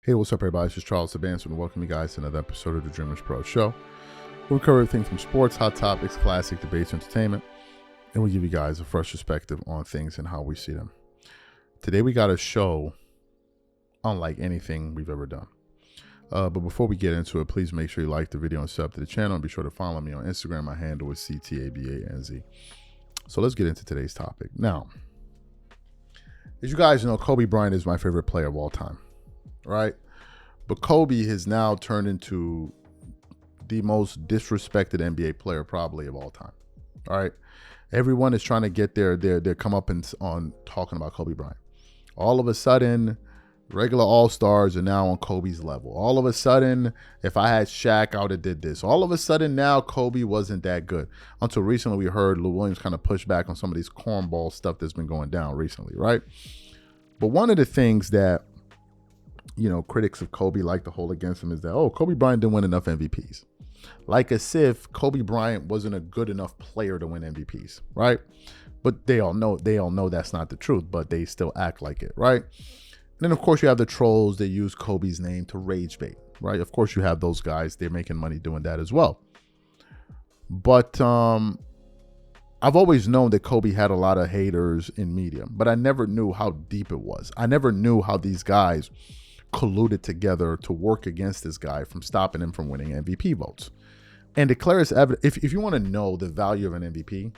Hey, what's up, everybody? This is Charles Sabanson, and welcome you guys to another episode of the Dreamers Pro Show. We'll cover everything from sports, hot topics, classic debates, entertainment, and we'll give you guys a fresh perspective on things and how we see them. Today, we got a show unlike anything we've ever done. But before we get into it, please make sure you like the video and sub to the channel, and be sure to follow me on Instagram. My handle is CTABANZ. So let's get into today's topic. Now, as you guys know, Kobe Bryant is my favorite player of all time. Right? But Kobe has now turned into the most disrespected NBA player probably of all time. All right. Everyone is trying to get their comeuppance on talking about Kobe Bryant. All of a sudden, regular all-stars are now on Kobe's level. All of a sudden, if I had Shaq, I would have did this. All of a sudden now Kobe wasn't that good. Until recently we heard Lou Williams kind of push back on some of these cornball stuff that's been going down recently, right? But one of the things that critics of Kobe like to hold against him is that, Kobe Bryant didn't win enough MVPs. Like as if Kobe Bryant wasn't a good enough player to win MVPs, right? But they all know that's not the truth, but they still act like it, right? And then, of course, you have the trolls that use Kobe's name to rage bait, right? Of course, you have those guys. They're making money doing that as well. But I've always known that Kobe had a lot of haters in media, but I never knew how deep it was. I never knew how these guys colluded together to work against this guy from stopping him from winning MVP votes. And the clearest evidence, if you want to know the value of an MVP,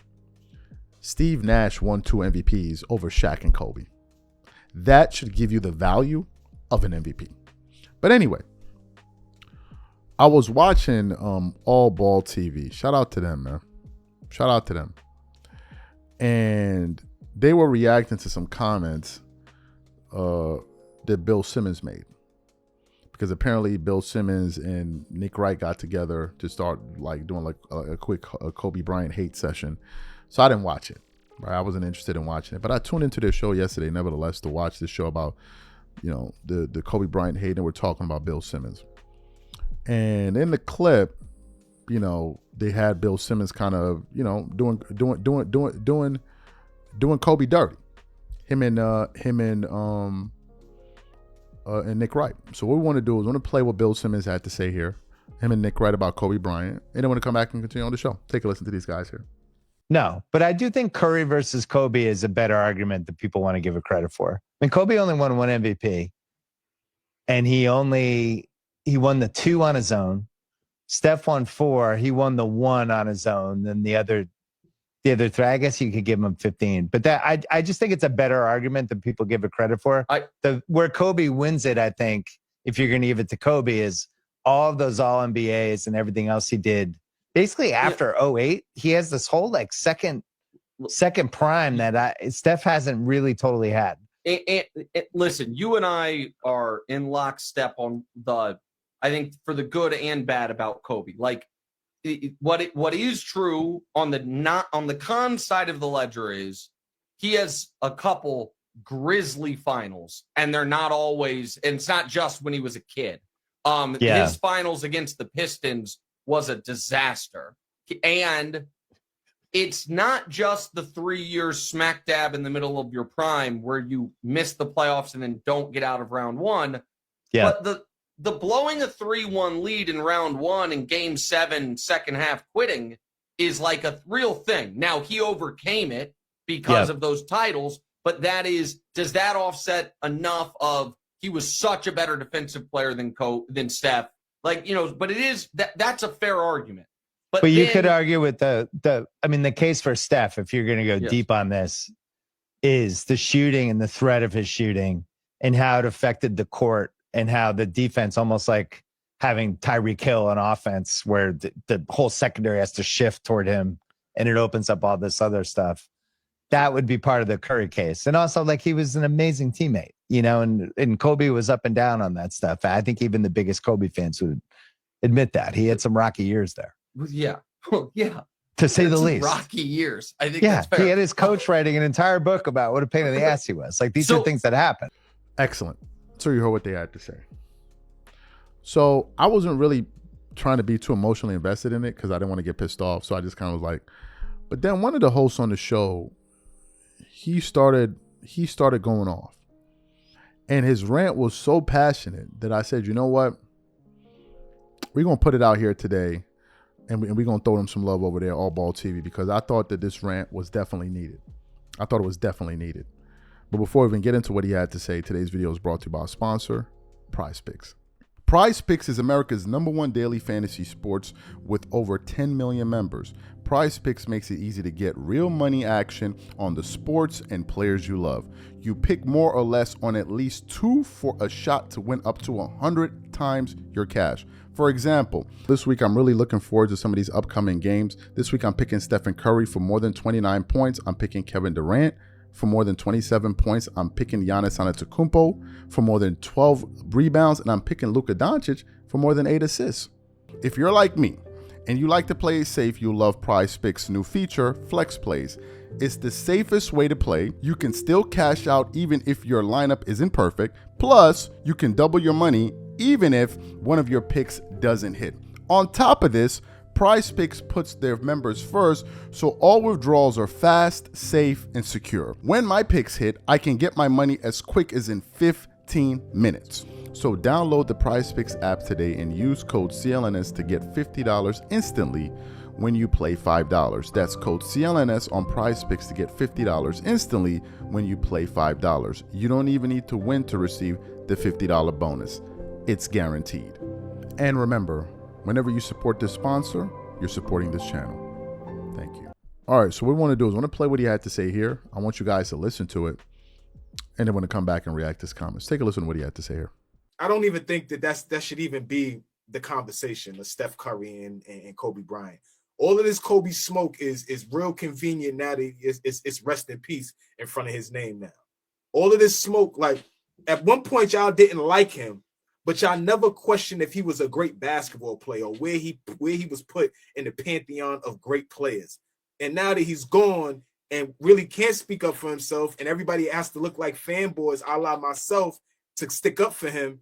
Steve Nash won 2 MVPs over Shaq and Kobe. That should give you the value of an MVP. But anyway, I was watching All Ball TV. Shout out to them, man. Shout out to them. And they were reacting to some comments that Bill Simmons made, because apparently Bill Simmons and Nick Wright got together to start doing a quick Kobe Bryant hate session. So I didn't watch it. Right? I wasn't interested in watching it, but I tuned into their show yesterday, nevertheless, to watch this show about the Kobe Bryant hate, and we're talking about Bill Simmons. And in the clip, they had Bill Simmons kind of doing Kobe dirty. Him and Nick Wright. So what we want to do is we want to play what Bill Simmons had to say here, him and Nick Wright, about Kobe Bryant, and then want to come back and continue on the show. Take a listen to these guys here. No, but I do think Curry versus Kobe is a better argument that people want to give it credit for. I mean, Kobe only won 1 MVP, and he won the 2 on his own. Steph won 4. He won the 1 on his own. Then the other 3, I guess you could give him 15. But that I just think it's a better argument than people give it credit for. Where Kobe wins it, I think, if you're going to give it to Kobe, is all of those All NBAs and everything else he did. Basically, after 08, he has this whole second prime that Steph hasn't really totally had. Listen, you and I are in lockstep on I think, for the good and bad about Kobe. What is true on the con side of the ledger is he has a couple grisly finals, and they're not always, and it's not just when he was a kid. His finals against the Pistons was a disaster. And it's not just the 3 years smack dab in the middle of your prime where you miss the playoffs and then don't get out of round 1. Yeah. But the blowing a 3-1 lead in round 1 in game 7, second half quitting is like a real thing. Now, he overcame it because of those titles, but does that offset enough of he was such a better defensive player than Steph? But it is that's a fair argument. But you could argue with the case for Steph, if you're going to go deep on this, is the shooting and the threat of his shooting and how it affected the court, and how the defense, almost like having Tyreek Hill on offense, where the whole secondary has to shift toward him and it opens up all this other stuff. That would be part of the Curry case. And also, he was an amazing teammate, and Kobe was up and down on that stuff. I think even the biggest Kobe fans would admit that. He had some rocky years there. Yeah. Well, yeah. To say the least. Rocky years. I think that's fair. He had his coach writing an entire book about what a pain in the ass he was. These are things that happen. Excellent. So you heard what they had to say. So I wasn't really trying to be too emotionally invested in it because I didn't want to get pissed off. So I just kind of was like, but then one of the hosts on the show, he started going off. And his rant was so passionate that I said, you know what? We're going to put it out here today, and we're going to throw them some love over there, All Ball TV, because I thought that this rant was definitely needed. I thought it was definitely needed. But before we even get into what he had to say, today's video is brought to you by our sponsor, Prize Picks. Prize Picks is America's #1 daily fantasy sports with over 10 million members. Prize Picks makes it easy to get real money action on the sports and players you love. You pick more or less on at least 2 for a shot to win up to 100 times your cash. For example, this week I'm really looking forward to some of these upcoming games. This week I'm picking Stephen Curry for more than 29 points. I'm picking Kevin Durant for more than 27 points. I'm picking Giannis Antetokounmpo for more than 12 rebounds, and I'm picking Luka Doncic for more than 8 assists. If you're like me and you like to play it safe, you'll love Prize Picks' new feature, Flex Plays. It's the safest way to play. You can still cash out even if your lineup isn't perfect. Plus, you can double your money even if one of your picks doesn't hit. On top of this, Prize Picks puts their members first, so all withdrawals are fast, safe, and secure. When my picks hit, I can get my money as quick as in 15 minutes. So download the Prize Picks app today and use code CLNS to get $50 instantly when you play $5. That's code CLNS on Prize Picks to get $50 instantly when you play $5. You don't even need to win to receive the $50 bonus. It's guaranteed. And remember, whenever you support this sponsor, you're supporting this channel. Thank you. All right, so what we want to do is I want to play what he had to say here. I want you guys to listen to it, and then want to come back and react to his comments. Take a listen to what he had to say here. I don't even think that should even be the conversation of Steph Curry and Kobe Bryant. All of this Kobe smoke is real convenient now that it's rest in peace in front of his name now. All of this smoke, like at one point y'all didn't like him, but y'all never questioned if he was a great basketball player or where he was put in the pantheon of great players. And now that he's gone and really can't speak up for himself, and everybody has to look like fanboys, a la myself, to stick up for him,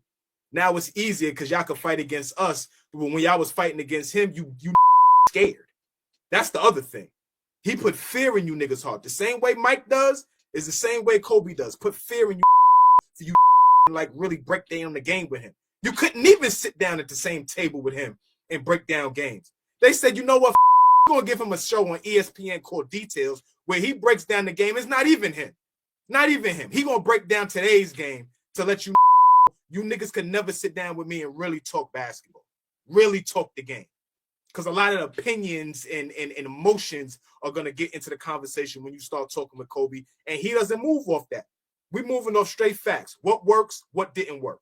now it's easier because y'all can fight against us. But when y'all was fighting against him, you scared. That's the other thing. He put fear in you niggas' heart. The same way Mike does is the same way Kobe does. Put fear in you for you like really break down the game with him. You couldn't even sit down at the same table with him and break down games. They said, you know what, we're going to give him a show on ESPN called Details where he breaks down the game. It's not even him. Not even him. He going to break down today's game to let you know you niggas could never sit down with me and really talk basketball. Really talk the game. Because a lot of opinions and emotions are going to get into the conversation when you start talking with Kobe, and he doesn't move off that. We're moving off straight facts. What works, what didn't work.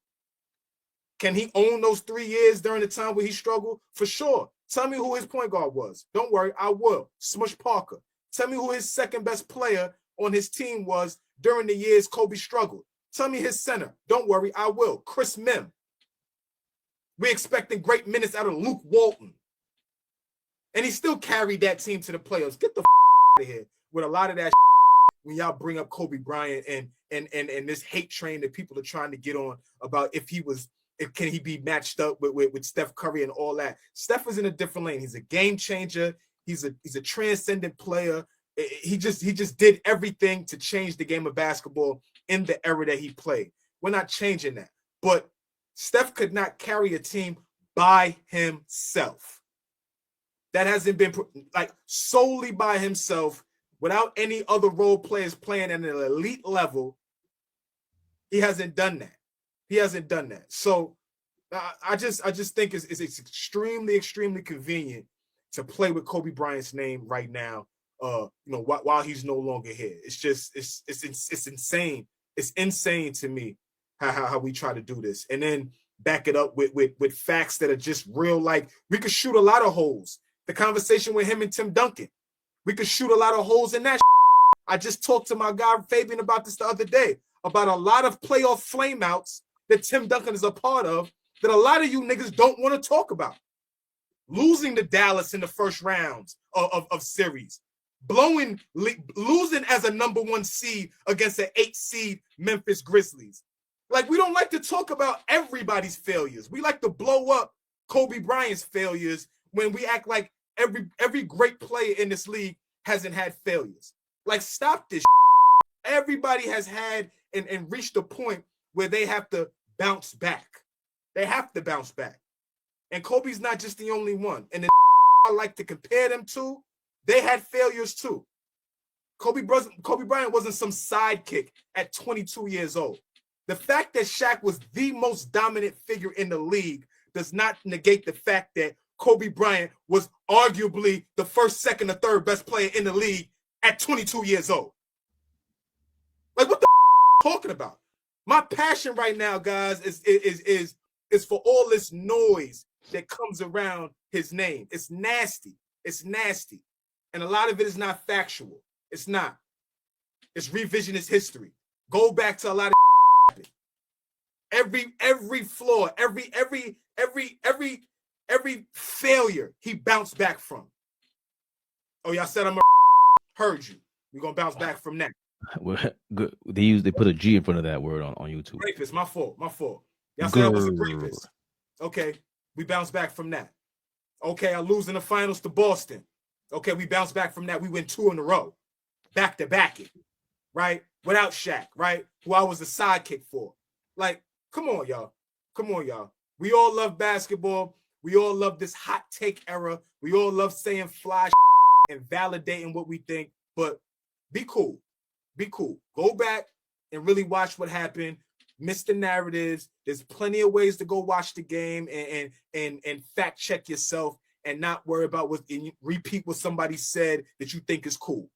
Can he own those 3 years during the time where he struggled? For sure. Tell me who his point guard was. Don't worry, I will. Smush Parker. Tell me who his second best player on his team was during the years Kobe struggled. Tell me his center. Don't worry, I will. Chris Mim. We're expecting great minutes out of Luke Walton. And he still carried that team to the playoffs. Get the out of here with a lot of that when y'all bring up Kobe Bryant and this hate train that people are trying to get on about if can he be matched up with Steph Curry and all that. Steph is in a different lane. He's a game changer. He's a transcendent player. He just did everything to change the game of basketball in the era that he played. We're not changing that. But Steph could not carry a team by himself. That hasn't been like solely by himself without any other role players playing at an elite level. He hasn't done that. He hasn't done that. So I just think it's extremely, extremely convenient to play with Kobe Bryant's name right now. While he's no longer here. It's insane. It's insane to me how we try to do this, and then back it up with facts that are just real. Like we could shoot a lot of holes. The conversation with him and Tim Duncan, we could shoot a lot of holes in that. I just talked to my guy Fabian about this the other day, about a lot of playoff flameouts that Tim Duncan is a part of that a lot of you niggas don't want to talk about. Losing to Dallas in the first rounds of series. Losing as a #1 seed against an 8 seed Memphis Grizzlies. Like, we don't like to talk about everybody's failures. We like to blow up Kobe Bryant's failures when we act like every great player in this league hasn't had failures. Like, stop this. Everybody has had and reached a point where they have to bounce back. They have to bounce back. And Kobe's not just the only one. And the I like to compare them to, they had failures too. Kobe Bryant wasn't some sidekick at 22 years old. The fact that Shaq was the most dominant figure in the league does not negate the fact that Kobe Bryant was arguably the first, second, or third best player in the league at 22 years old. Like, what the talking about? My passion right now, guys, is for all this noise that comes around his name. It's nasty. It's nasty. And a lot of it is not factual. It's not. It's revisionist history. Go back to a lot of every flaw, every failure he bounced back from. Oh, y'all said I'm a heard you. We're gonna bounce back from that. Well, good. They put a G in front of that word on YouTube. Rapist, my fault. Y'all said I was a rapist. Okay, we bounce back from that. Okay, I lose in the finals to Boston. Okay, we bounce back from that. We win 2 in a row, back to back it, right? Without Shaq, right? Who I was the sidekick for. Like, come on, y'all. Come on, y'all. We all love basketball. We all love this hot take era. We all love saying fly and validating what we think. But be cool. Be cool. Go back and really watch what happened. Miss the narratives. There's plenty of ways to go watch the game and fact check yourself and not worry about what and repeat what somebody said that you think is cool.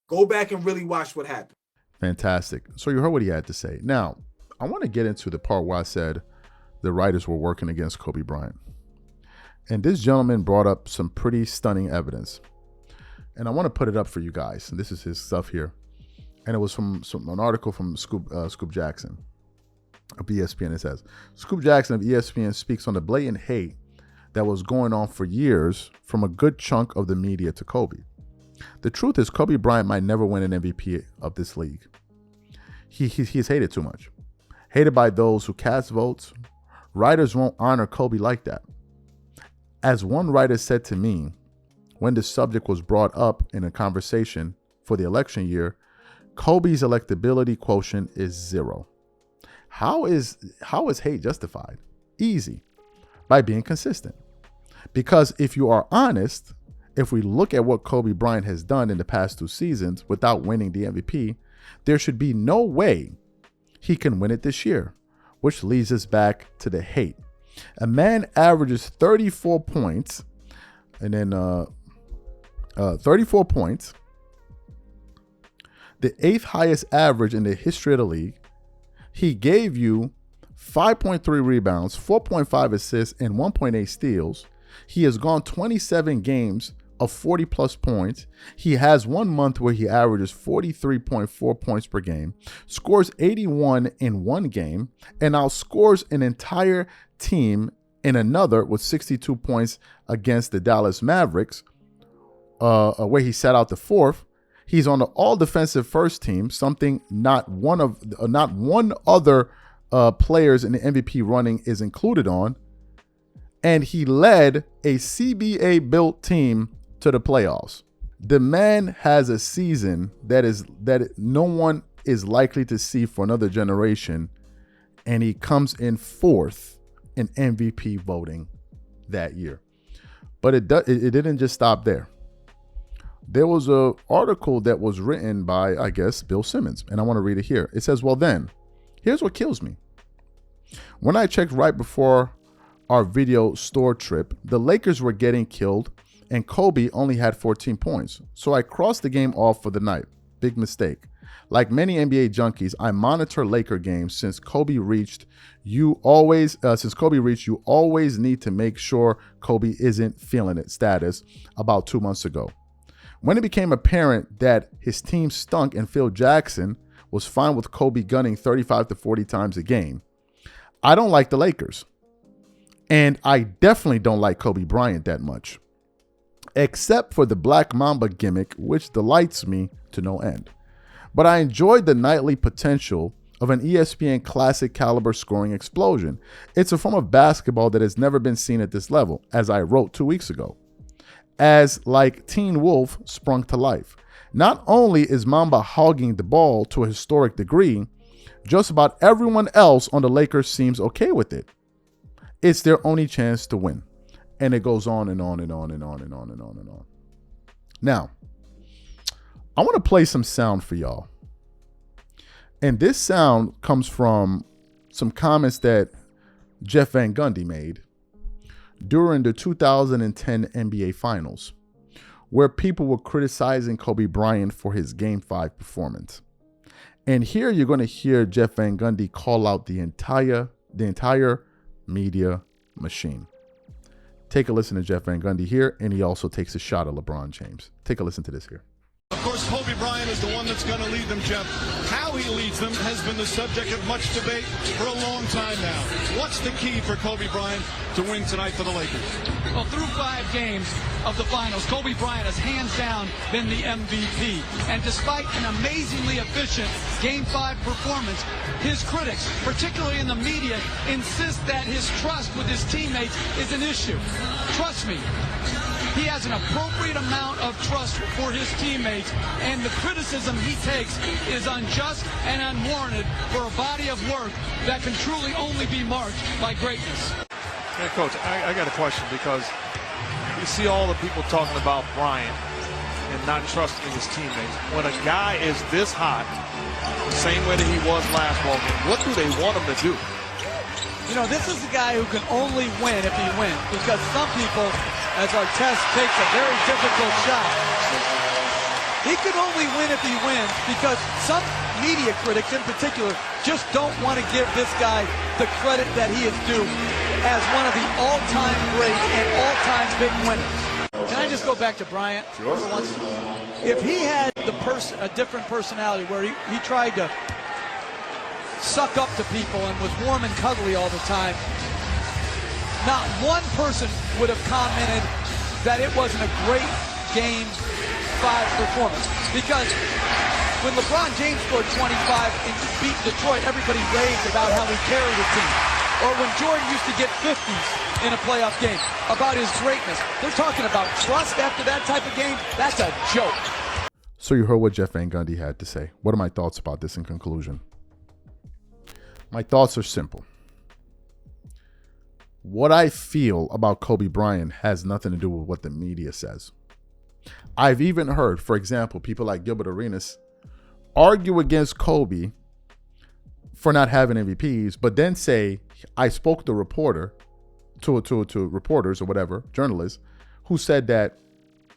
Go back and really watch what happened. Fantastic. So you heard what he had to say. Now, I want to get into the part where I said the writers were working against Kobe Bryant. And this gentleman brought up some pretty stunning evidence. And I want to put it up for you guys. And this is his stuff here. And it was from an article from Scoop Jackson of ESPN. It says, Scoop Jackson of ESPN speaks on the blatant hate that was going on for years from a good chunk of the media to Kobe. The truth is Kobe Bryant might never win an MVP of this league. He's hated too much. Hated by those who cast votes. Writers won't honor Kobe like that. As one writer said to me when the subject was brought up in a conversation for the election year, Kobe's electability quotient is 0. How is hate justified? Easy. By being consistent. Because if you are honest, if we look at what Kobe Bryant has done in the past 2 seasons without winning the MVP, there should be no way he can win it this year, which leads us back to the hate. A man averages 34 points and then 34 points, the 8th highest average in the history of the league. He gave you 5.3 rebounds, 4.5 assists, and 1.8 steals. He has gone 27 games of 40 plus points. He has 1 month where he averages 43.4 points per game, scores 81 in 1 game, and outscores an entire team in another with 62 points against the Dallas Mavericks, where he sat out the 4th. He's on the all defensive first team, something not one other players in the MVP running is included on. And he led a CBA built team to the playoffs. The man has a season that no one is likely to see for another generation. And he comes in 4th in MVP voting that year. But it didn't just stop there. There was an article that was written by, I guess, Bill Simmons, and I want to read it here. It says, well then, here's what kills me. When I checked right before our video store trip, the Lakers were getting killed, and Kobe only had 14 points. So I crossed the game off for the night. Big mistake. Like many NBA junkies, I monitor Laker games since Kobe reached. You always need to make sure Kobe isn't feeling it status about 2 months ago. When it became apparent that his team stunk and Phil Jackson was fine with Kobe gunning 35 to 40 times a game, I don't like the Lakers. And I definitely don't like Kobe Bryant that much. Except for the Black Mamba gimmick, which delights me to no end. But I enjoyed the nightly potential of an ESPN classic caliber scoring explosion. It's a form of basketball that has never been seen at this level, as I wrote 2 weeks ago. As like Teen Wolf sprung to life. Not only is Mamba hogging the ball to a historic degree, Just about everyone else on the Lakers seems okay with it. It's their only chance to win. And it goes on and on and on and on and on and on and on. Now, I want to play some sound for y'all. And this sound comes from some comments that Jeff Van Gundy made during the 2010 NBA Finals, where people were criticizing Kobe Bryant for his Game 5 performance. And here you're going to hear Jeff Van Gundy call out the entire media machine. Take a listen to Jeff Van Gundy here, and he also takes a shot at LeBron James. Take a listen to this here. Of course, Kobe Bryant is the one that's going to lead them, Jeff. How he leads them has been the subject of much debate for a long time now. What's the key for Kobe Bryant to win tonight for the Lakers? Well, through 5 games of the finals, Kobe Bryant has hands down been the MVP. And despite an amazingly efficient Game 5 performance, his critics, particularly in the media, insist that his trust with his teammates is an issue. Trust me. He has an appropriate amount of trust for his teammates, and the criticism he takes is unjust and unwarranted for a body of work that can truly only be marked by greatness. Hey, Coach, I got a question, because you see all the people talking about Bryant and not trusting his teammates. When a guy is this hot, the same way that he was last ball game, what do they want him to do? You know, this is a guy who can only win if he wins, because some people, as our test takes a very difficult shot, he could only win if he wins, because some media critics in particular just don't want to give this guy the credit that he is due as one of the all-time great and all-time big winners. Can I just go back to Bryant for once? If he had a different personality where he tried to suck up to people and was warm and cuddly all the time, not one person would have commented that it wasn't a great Game 5 performance. Because when LeBron James scored 25 and beat Detroit, everybody raved about how he carried the team. Or when Jordan used to get 50s in a playoff game, about his greatness. They're talking about trust after that type of game. That's a joke. So you heard what Jeff Van Gundy had to say. What are my thoughts about this in conclusion? My thoughts are simple. What I feel about Kobe Bryant has nothing to do with what the media says. I've even heard, for example, people like Gilbert Arenas argue against Kobe for not having MVPs, but then say, I spoke to a reporter, to reporters or whatever, journalists, who said that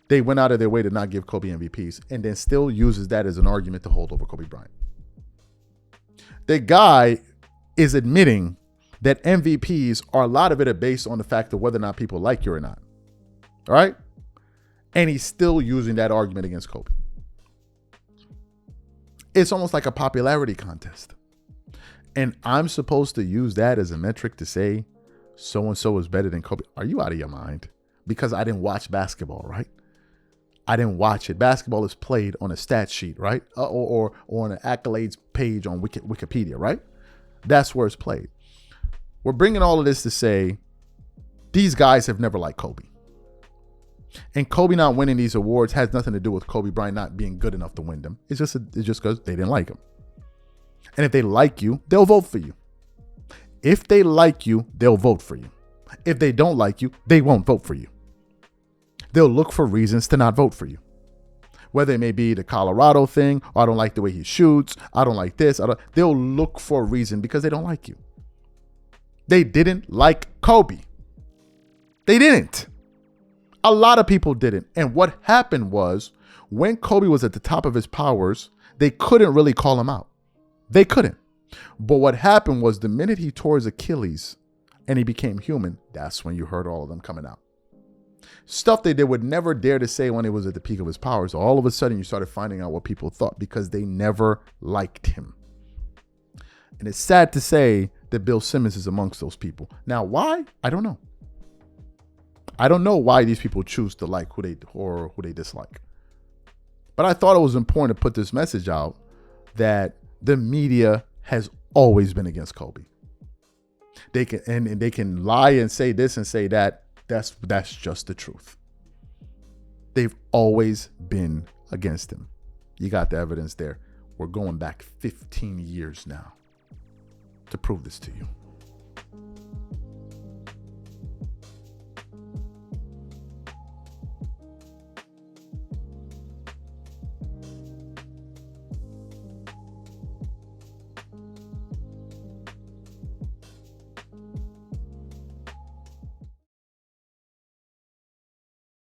they went out of their way to not give Kobe MVPs, and then still uses that as an argument to hold over Kobe Bryant. The guy is admitting that MVPs are, a lot of it are based on the fact of whether or not people like you or not. All right? And he's still using that argument against Kobe. It's almost like a popularity contest. And I'm supposed to use that as a metric to say so-and-so is better than Kobe. Are you out of your mind? Because I didn't watch basketball, right? I didn't watch it. Basketball is played on a stat sheet, right? Or on an accolades page on Wikipedia, right? That's where it's played. We're bringing all of this to say these guys have never liked Kobe. And Kobe not winning these awards has nothing to do with Kobe Bryant not being good enough to win them. It's just because they didn't like him. And if they like you, they'll vote for you. If they like you, they'll vote for you. If they don't like you, they won't vote for you. They'll look for reasons to not vote for you. Whether it may be the Colorado thing, or I don't like the way he shoots, I don't like this. They'll look for a reason because they don't like you. They didn't like Kobe. They didn't. A lot of people didn't. And what happened was, when Kobe was at the top of his powers, they couldn't really call him out. They couldn't. But what happened was, the minute he tore his Achilles and he became human, that's when you heard all of them coming out. Stuff that they would never dare to say when he was at the peak of his powers. All of a sudden, you started finding out what people thought because they never liked him. And it's sad to say that Bill Simmons is amongst those people. Now, why? I don't know. I don't know why these people choose to like who they dislike. But I thought it was important to put this message out that the media has always been against Kobe. They can lie and say this and say that. That's just the truth. They've always been against him. You got the evidence there. We're going back 15 years now. to prove this to you.